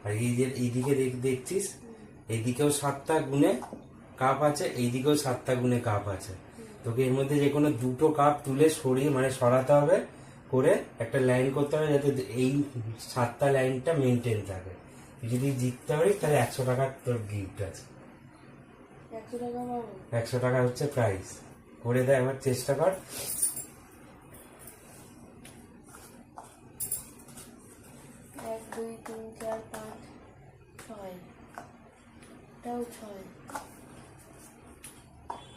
আর এই যে এইদিকে দেখছিস, এইদিকেও 7টা গুণে কাপ আছে, এইদিকেও 7টা গুণে কাপ আছে। তোকে এর মধ্যে যে কোনো দুটো কাপ তুলে সরিয়ে মানে সরাতে হবে, করে একটা লাইন করতে হবে যাতে এই 7টা লাইনটা মেনটেন থাকে। যদি জিততে পারিস তাহলে 100 টাকা তোর গিফট আছে। 100 টাকা পাবো? 100 টাকা হচ্ছে প্রাইস। করে দেয়, এবার চেষ্টা কর। 1 2 3 4 5 6 এটাও 6।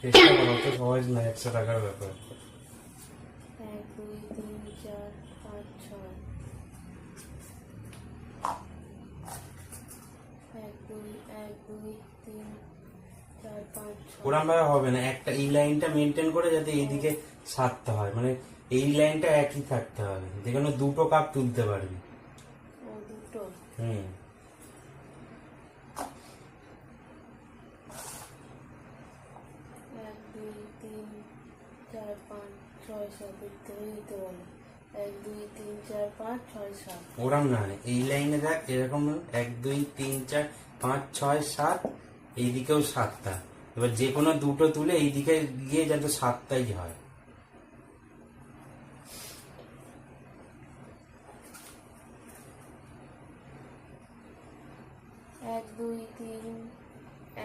চেষ্টা কর, অত সহজ না 100 টাকার ব্যাপার। 1 2 3 4 5 6 1 2 3 4 5 6। ওরম ভাবে হবে না, একটা এই লাইনটা মেনটেন করে যাতে এইদিকে 7টা হয়, মানে এই লাইনটা একই থাকতে হবে, যেখানে দুটো কাপ তুলতে পারবি। ও দুটো। হুম। 1 2 3 4 5 6 7 দিতে বলো। 1 2 3 4 5 6 7। ওরম না, এই লাইনে দেখ এরকম 1 2 3 4 5 6 7, এইদিকেও 7টা। এবার যে কোনো দুটো তুলে এইদিকে গিয়ে যাতে 7টাই হয়। 1 2 3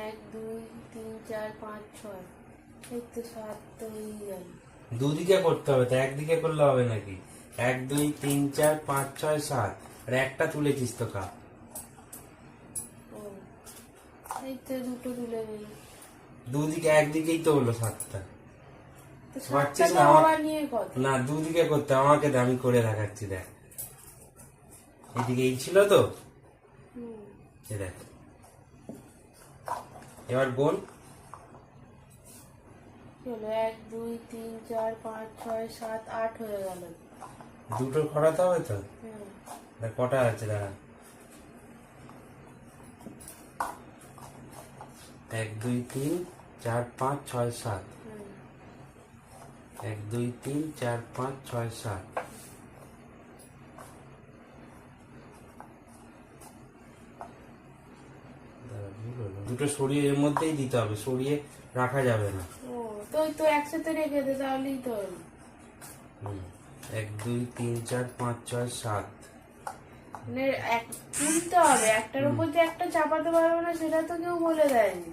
1 2 3 4 5 6 এই তো 7 তো হয়ে গেল। দুদিকে করতে হবে, তো একদিকে করলে হবে নাকি? 1 2 3 4 5 6 7, আর একটা তুলেছিস তো কাপ। ও এই তো দুটো তুলে গেল। দুদিকে, একদিকেই তো হলো 7টা। তো পারছিস 7টা না? তো আবার নিয়ে কত? না, দুদিকে করতে হবে, আমাকে দে, আমি করে দেখাচ্ছি, দেখ। এদিকে এই ছিল তো, এই দেখ। এবার গোল। চলো 1 2 3 4 5 6 7 8 হয়ে গেল। দুটো করাতে হবে তো। হুম। দেখ কটা আছে, দাঁড়া। 1 2 3 4 5 6 7, 1 2 3 4 5 6 7। দুটো সরিয়ে এর মধ্যেই দিতে হবে, সরিয়ে রাখা যাবে না। ও তো ওই তো একসাথে রেখে দে তাহলেই তো হলো। 1 2 3 4 5 6 7। মানে এক তুলতে হবে, একটার উপর যে একটা চাপাতে পারবো না সেটা তো কেউ বলে দেয়নি।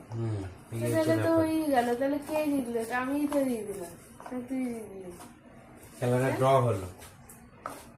তাহলে তো হয়ে গেল, তাহলে কে জিতলো? আমিই তো দিয়ে দিলাম, তুই জিতলি। খেলাটা ড্র হলো।